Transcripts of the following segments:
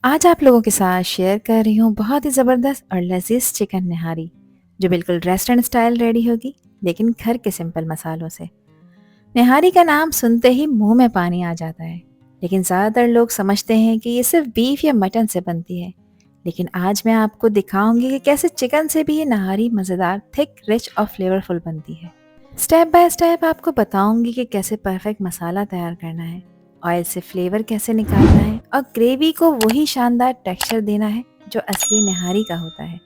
आज आप लोगों के साथ शेयर कर रही हूँ बहुत ही ज़बरदस्त और लजीज चिकन निहारी जो बिल्कुल रेस्टोरेंट स्टाइल रेडी होगी, लेकिन घर के सिंपल मसालों से। निहारी का नाम सुनते ही मुंह में पानी आ जाता है, लेकिन ज़्यादातर लोग समझते हैं कि ये सिर्फ बीफ या मटन से बनती है। लेकिन आज मैं आपको दिखाऊंगी कि कैसे चिकन से भी ये नहारी मज़ेदार, थिक, रिच और फ्लेवरफुल बनती है। स्टेप बाय स्टेप आपको बताऊंगी कि कैसे परफेक्ट मसाला तैयार करना है, ऑयल से फ्लेवर कैसे निकालना है और ग्रेवी को वही शानदार टेक्सचर देना है जो असली निहारी का होता है।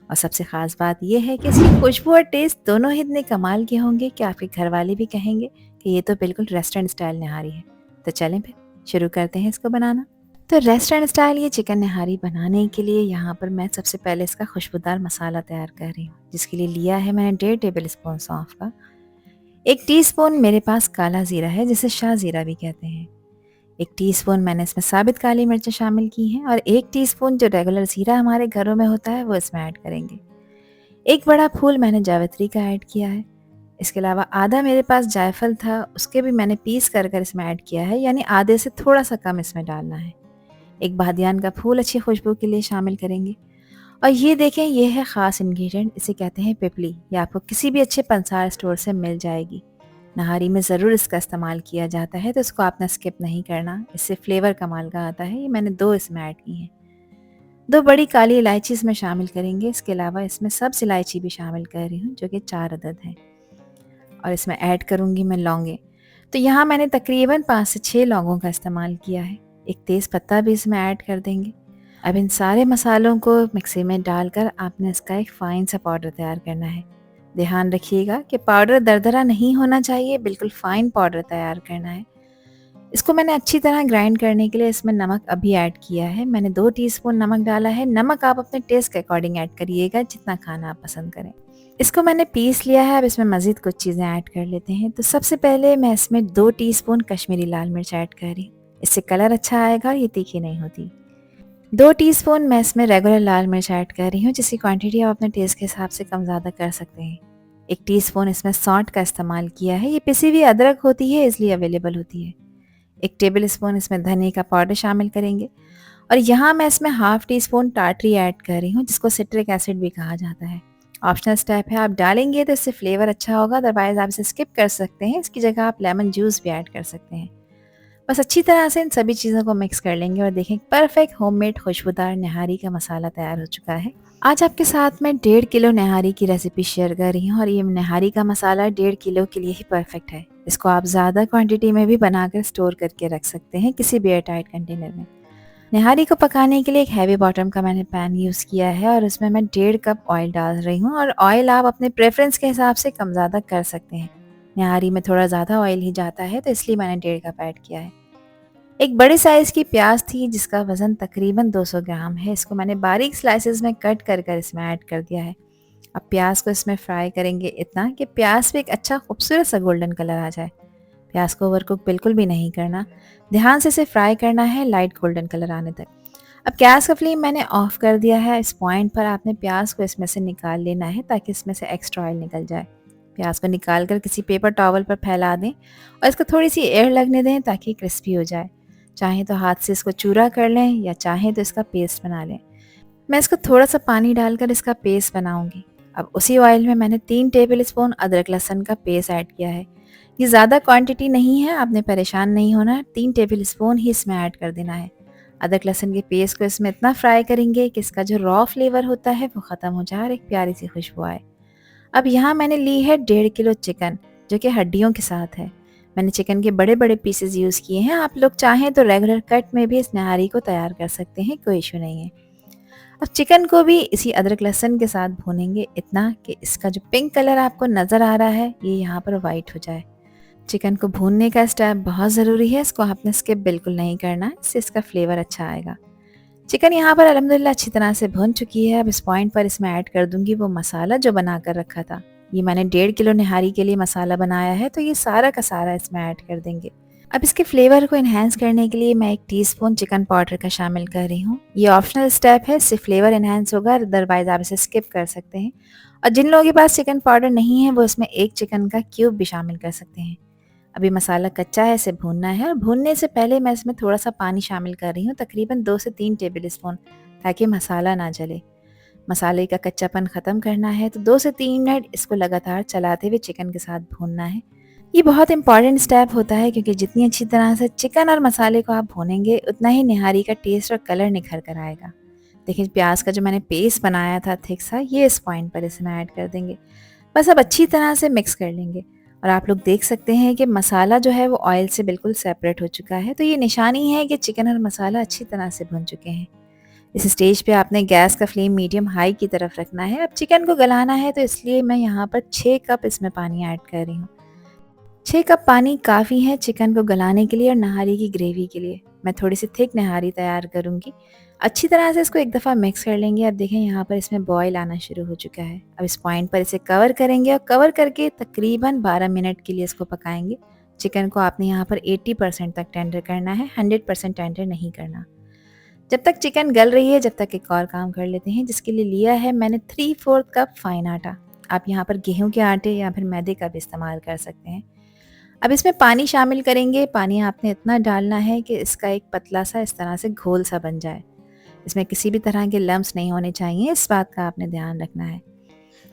और सबसे ख़ास बात यह है कि इसकी खुशबू और टेस्ट दोनों ही इतने कमाल के होंगे कि आपके घर वाले भी कहेंगे कि ये तो बिल्कुल रेस्टोरेंट स्टाइल निहारी है। तो चलें फिर शुरू करते हैं इसको बनाना। तो रेस्टोरेंट स्टाइल ये चिकन निहारी बनाने के लिए यहाँ पर मैं सबसे पहले इसका खुशबूदार मसाला तैयार कर रही हूँ, जिसके लिए लिया है मैंने 1.5 टेबल स्पून सौंफ का। 1 टीस्पून मेरे पास काला ज़ीरा है, जिसे शाह ज़ीरा भी कहते हैं। 1 टीस्पून मैंने इसमें साबित काली मिर्चें शामिल की हैं और 1 टीस्पून जो रेगुलर ज़ीरा हमारे घरों में होता है वो इसमें ऐड करेंगे। एक बड़ा फूल मैंने जावित्री का ऐड किया है। इसके अलावा आधा मेरे पास जायफल था, उसके भी मैंने पीस कर कर इसमें ऐड किया है, यानी आधे से थोड़ा सा कम इसमें डालना है। एक बादियान का फूल अच्छी खुशबू के लिए शामिल करेंगे। और ये देखें, ये है ख़ास इंग्रेडिएंट, इसे कहते हैं पिपली। ये आपको किसी भी अच्छे पंसार स्टोर से मिल जाएगी। नहारी में ज़रूर इसका इस्तेमाल किया जाता है, तो इसको आपने स्किप नहीं करना, इससे फ्लेवर कमाल का आता है। ये मैंने 2 इसमें ऐड की हैं। 2 बड़ी काली इलायची इसमें शामिल करेंगे। इसके अलावा इसमें सब्ज़ इलायची भी शामिल कर रही हूँ, जो कि 4 अदद हैं। और इसमें ऐड करूँगी मैं लौंगे। तो यहाँ मैंने तकरीबन 5 से 6 लौंगों का इस्तेमाल किया है। एक तेज़ पत्ता भी इसमें ऐड कर देंगे। अब इन सारे मसालों को मिक्सी में डालकर आपने इसका एक फ़ाइन सा पाउडर तैयार करना है। ध्यान रखिएगा कि पाउडर दरदरा नहीं होना चाहिए, बिल्कुल फ़ाइन पाउडर तैयार करना है। इसको मैंने अच्छी तरह ग्राइंड करने के लिए इसमें नमक अभी ऐड किया है। मैंने 2 टीस्पून नमक डाला है। नमक आप अपने टेस्ट के अकॉर्डिंग ऐड करिएगा, जितना खाना आप पसंद करें। इसको मैंने पीस लिया है। अब इसमें मज़ीद कुछ चीज़ें ऐड कर लेते हैं। तो सबसे पहले मैं इसमें 2 टीस्पून कश्मीरी लाल मिर्च ऐड कर रही हूँ। इससे कलर अच्छा आएगा और ये तीखी नहीं होती। 2 टीस्पून मैं इसमें रेगुलर लाल मिर्च ऐड कर रही हूँ, जिसकी क्वांटिटी आप अपने टेस्ट के हिसाब से कम ज़्यादा कर सकते हैं। 1 टीस्पून इसमें सौंठ का इस्तेमाल किया है। ये पिसी हुई अदरक होती है, इसलिए अवेलेबल होती है। 1 टेबल स्पून इसमें धनिया का पाउडर शामिल करेंगे। और यहाँ मैं इसमें हाफ टी स्पून टाटरी ऐड कर रही हूँ, जिसको सिट्रिक एसिड भी कहा जाता है। ऑप्शनल स्टेप है, आप डालेंगे तो इससे फ्लेवर अच्छा होगा, अदरवाइज़ आप इसे स्किप कर सकते हैं। इसकी जगह आप लेमन जूस भी ऐड कर सकते हैं। बस अच्छी तरह से इन सभी चीज़ों को मिक्स कर लेंगे और देखें, परफेक्ट होममेड खुशबूदार निहारी का मसाला तैयार हो चुका है। आज आपके साथ मैं 1.5 किलो निहारी की रेसिपी शेयर कर रही हूँ और ये निहारी का मसाला 1.5 किलो के लिए ही परफेक्ट है। इसको आप ज़्यादा क्वांटिटी में भी बनाकर स्टोर करके रख सकते हैं किसी भी एयर टाइट कंटेनर में। निहारी को पकाने के लिए एक हैवी बॉटम का मैंने पैन यूज़ किया है और उसमें मैं 1.5 कप ऑयल डाल रही हूँ। और ऑयल आप अपने प्रेफरेंस के हिसाब से कम ज़्यादा कर सकते हैं। निहारी में थोड़ा ज़्यादा ऑयल ही जाता है, तो इसलिए मैंने 1.5 कप ऐड किया है। एक बड़े साइज़ की प्याज थी, जिसका वज़न तकरीबन 200 ग्राम है। इसको मैंने बारीक स्लाइसेस में कट कर कर इसमें ऐड कर दिया है। अब प्याज को इसमें फ्राई करेंगे इतना कि प्याज पे एक अच्छा खूबसूरत सा गोल्डन कलर आ जाए। प्याज को ओवरकुक बिल्कुल भी नहीं करना, ध्यान से इसे फ्राई करना है लाइट गोल्डन कलर आने तक। अब गैस का फ्लेम मैंने ऑफ कर दिया है। इस पॉइंट पर आपने प्याज को इसमें से निकाल लेना है, ताकि इसमें से एक्स्ट्रा ऑयल निकल जाए। प्याज को निकाल कर किसी पेपर टॉवल पर फैला दें और इसको थोड़ी सी एयर लगने दें, ताकि क्रिस्पी हो जाए। चाहें तो हाथ से इसको चूरा कर लें या चाहें तो इसका पेस्ट बना लें। मैं इसको थोड़ा सा पानी डालकर इसका पेस्ट बनाऊंगी। अब उसी ऑयल में मैंने 3 टेबल स्पून अदरक लहसुन का पेस्ट ऐड किया है। ये ज़्यादा क्वांटिटी नहीं है, आपने परेशान नहीं होना है। 3 टेबल स्पून ही इसमें ऐड कर देना है। अदरक लहसुन के पेस्ट को इसमें इतना फ्राई करेंगे कि इसका जो रॉ फ्लेवर होता है वो ख़त्म हो जाए और एक प्यारी सी खुशबू आए। अब यहाँ मैंने ली है 1.5 किलो चिकन, जो कि हड्डियों के साथ है। मैंने चिकन के बड़े बड़े पीसेस यूज़ किए हैं। आप लोग चाहें तो रेगुलर कट में भी इस नहारी को तैयार कर सकते हैं, कोई इशू नहीं है। अब चिकन को भी इसी अदरक लहसुन के साथ भूनेंगे इतना कि इसका जो पिंक कलर आपको नज़र आ रहा है, ये यहाँ पर वाइट हो जाए। चिकन को भूनने का स्टेप बहुत ज़रूरी है, इसको आपने स्किप बिल्कुल नहीं करना है, इससे इसका फ्लेवर अच्छा आएगा। चिकन यहाँ पर अल्हम्दुलिल्लाह अच्छी तरह से भुन चुकी है। अब इस पॉइंट पर इसमें ऐड कर दूंगी वो मसाला जो बना कर रखा था। ये मैंने 1.5 किलो निहारी के लिए मसाला बनाया है, तो ये सारा का सारा इसमें ऐड कर देंगे। अब इसके फ्लेवर को इन्हेंस करने के लिए मैं 1 टीस्पून चिकन पाउडर का शामिल कर रही हूँ। ये ऑप्शनल स्टेप है, इससे फ्लेवर इन्हेंस होगा, अदरवाइज आप इसे स्किप कर सकते हैं। और जिन लोगों के पास चिकन पाउडर नहीं है, वो इसमें 1 चिकन का क्यूब भी शामिल कर सकते हैं। अभी मसाला कच्चा है, इसे भूनना है और भूनने से पहले मैं इसमें थोड़ा-सा पानी शामिल कर रही हूँ, तकरीबन 2 से 3 टेबल स्पून, ताकि मसाला ना जले। मसाले का कच्चापन ख़त्म करना है तो 2 से 3 मिनट इसको लगातार चलाते हुए चिकन के साथ भूनना है। ये बहुत इंपॉर्टेंट स्टेप होता है क्योंकि जितनी अच्छी तरह से चिकन और मसाले को आप भूनेंगे उतना ही निहारी का टेस्ट और कलर निखर कर आएगा। देखिए प्याज का जो मैंने पेस्ट बनाया था थिक सा, ये इस पॉइंट पर इसमें ऐड कर देंगे। बस अब अच्छी तरह से मिक्स कर लेंगे और आप लोग देख सकते हैं कि मसाला जो है वो ऑयल से बिल्कुल सेपरेट हो चुका है, तो ये निशानी है कि चिकन और मसाला अच्छी तरह से भुन चुके हैं। इस स्टेज पे आपने गैस का फ्लेम मीडियम हाई की तरफ रखना है। अब चिकन को गलाना है तो इसलिए मैं यहाँ पर 6 कप इसमें पानी ऐड कर रही हूँ। 6 कप पानी काफ़ी है चिकन को गलाने के लिए और नहारी की ग्रेवी के लिए। मैं थोड़ी सी थिक नहारी तैयार करूँगी। अच्छी तरह से इसको एक दफ़ा मिक्स कर लेंगे। अब देखें यहाँ पर इसमें बॉयल आना शुरू हो चुका है। अब इस पॉइंट पर इसे कवर करेंगे और कवर करके तकरीबन 12 मिनट के लिए इसको पकाएंगे। चिकन को आपने यहाँ पर 80% तक टेंडर करना है, 100% टेंडर नहीं करना। जब तक चिकन गल रही है, जब तक एक और काम कर लेते हैं, जिसके लिए लिया है मैंने 3/4 कप फाइन आटा। आप यहाँ पर गेहूं के आटे या फिर मैदे का भी इस्तेमाल कर सकते हैं। अब इसमें पानी शामिल करेंगे। पानी आपने इतना डालना है कि इसका एक पतला सा इस तरह से घोल सा बन जाए। इसमें किसी भी तरह के लम्स नहीं होने चाहिए, इस बात का आपने ध्यान रखना है।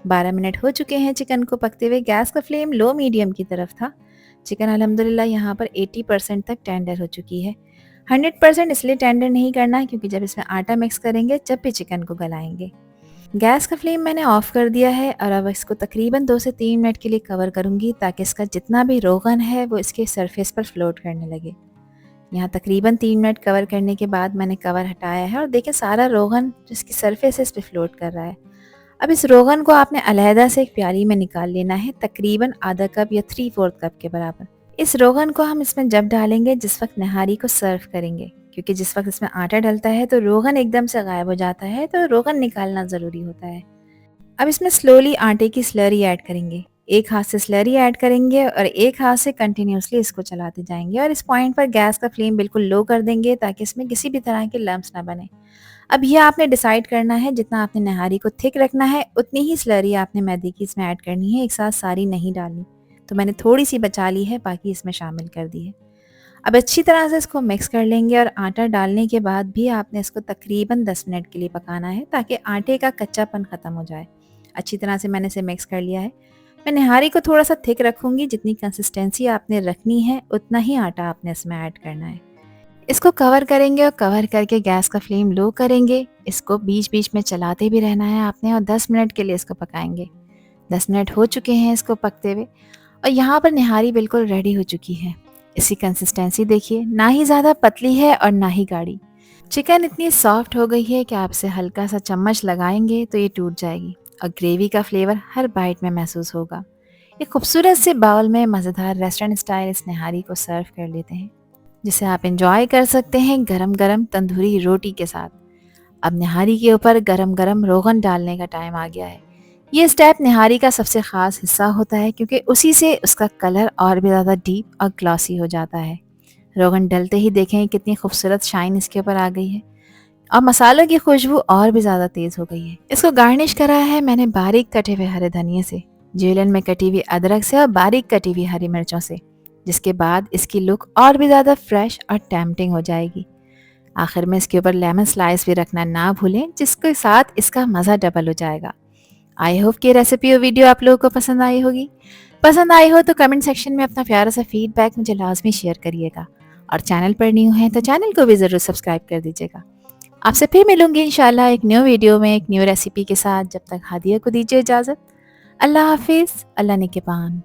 12 मिनट हो चुके हैं चिकन को पकते हुए। गैस का फ्लेम लो मीडियम की तरफ था। चिकन अल्हम्दुलिल्लाह यहाँ पर 80% तक टेंडर हो चुकी है। 100% इसलिए टेंडर नहीं करना क्योंकि जब इसमें आटा मिक्स करेंगे जब भी चिकन को गलाएंगे। गैस का फ्लेम मैंने ऑफ कर दिया है और अब इसको तकरीबन 2 से 3 मिनट के लिए कवर करूंगी ताकि इसका जितना भी रोगन है वो इसके सरफेस पर फ्लोट करने लगे। यहाँ तकरीबन 3 मिनट कवर करने के बाद मैंने कवर हटाया है और देखें सारा रोगन जिसकी सरफेस है इस पर फ्लोट कर रहा है। अब इस रोगन को आपने अलहदा से एक प्याली में निकाल लेना है, तकरीबन आधा कप या 3/4 कप के बराबर। इस रोगन को हम इसमें जब डालेंगे जिस वक्त नहारी को सर्व करेंगे, क्योंकि जिस वक्त इसमें आटा डलता है तो रोगन एकदम से गायब हो जाता है, तो रोगन निकालना ज़रूरी होता है। अब इसमें स्लोली आटे की स्लरी ऐड करेंगे। एक हाथ से स्लरी ऐड करेंगे और एक हाथ से कंटिन्यूसली इसको चलाते जाएंगे और इस पॉइंट पर गैस का फ्लेम बिल्कुल लो कर देंगे ताकि इसमें किसी भी तरह के लम्स ना बने। अब ये आपने डिसाइड करना है, जितना आपने नहारी को थिक रखना है उतनी ही स्लरी आपने मैदे की इसमें ऐड करनी है, एक साथ सारी नहीं डालनी। तो मैंने थोड़ी सी बचा ली है, बाकी इसमें शामिल कर दी है। अब अच्छी तरह से इसको मिक्स कर लेंगे और आटा डालने के बाद भी आपने इसको तकरीबन 10 मिनट के लिए पकाना है ताकि आटे का कच्चापन ख़त्म हो जाए। अच्छी तरह से मैंने इसे मिक्स कर लिया है। मैं नहारी को थोड़ा सा थिक रखूँगी, जितनी कंसिस्टेंसी आपने रखनी है उतना ही आटा आपने इसमें ऐड करना है। इसको कवर करेंगे और कवर करके गैस का फ्लेम लो करेंगे। इसको बीच बीच में चलाते भी रहना है आपने और 10 मिनट के लिए इसको पकाएंगे। 10 मिनट हो चुके हैं इसको पकते हुए और यहाँ पर निहारी बिल्कुल रेडी हो चुकी है। इसकी कंसिस्टेंसी देखिए, ना ही ज़्यादा पतली है और ना ही गाढ़ी। चिकन इतनी सॉफ्ट हो गई है कि आप इसे हल्का सा चम्मच लगाएंगे तो ये टूट जाएगी और ग्रेवी का फ्लेवर हर बाइट में महसूस होगा। एक खूबसूरत से बाउल में मज़ेदार रेस्टोरेंट स्टाइल इस निहारी को सर्व कर लेते हैं, जिसे आप एंजॉय कर सकते हैं गरम गरम तंदूरी रोटी के साथ। अब निहारी के ऊपर गरम गरम रोगन डालने का टाइम आ गया है। ये स्टेप निहारी का सबसे ख़ास हिस्सा होता है क्योंकि उसी से उसका कलर और भी ज़्यादा डीप और ग्लॉसी हो जाता है। रोगन डलते ही देखें कितनी खूबसूरत शाइन इसके ऊपर आ गई है और मसालों की खुशबू और भी ज़्यादा तेज़ हो गई है। इसको गार्निश करा है मैंने बारीक कटे हुए हरे धनिये से, जेलन में कटी हुई अदरक से और बारीक कटी हुई हरी मिर्चों से, जिसके बाद इसकी लुक और भी ज़्यादा फ्रेश और टेम्पटिंग हो जाएगी। आखिर में इसके ऊपर लेमन स्लाइस भी रखना ना भूलें, जिसके साथ इसका मज़ा डबल हो जाएगा। आई होप कि रेसिपी और वीडियो आप लोगों को पसंद आई होगी। पसंद आई हो तो कमेंट सेक्शन में अपना प्यारा सा फीडबैक मुझे लाजमी शेयर करिएगा और चैनल पर न्यू हैं तो चैनल को भी ज़रूर सब्सक्राइब कर दीजिएगा। आपसे फिर मिलूंगी इंशाल्लाह एक न्यू वीडियो में एक न्यू रेसिपी के साथ। जब तक हादिया को दीजिए इजाज़त। अल्लाह हाफिज़, अल्लाह निगहबान।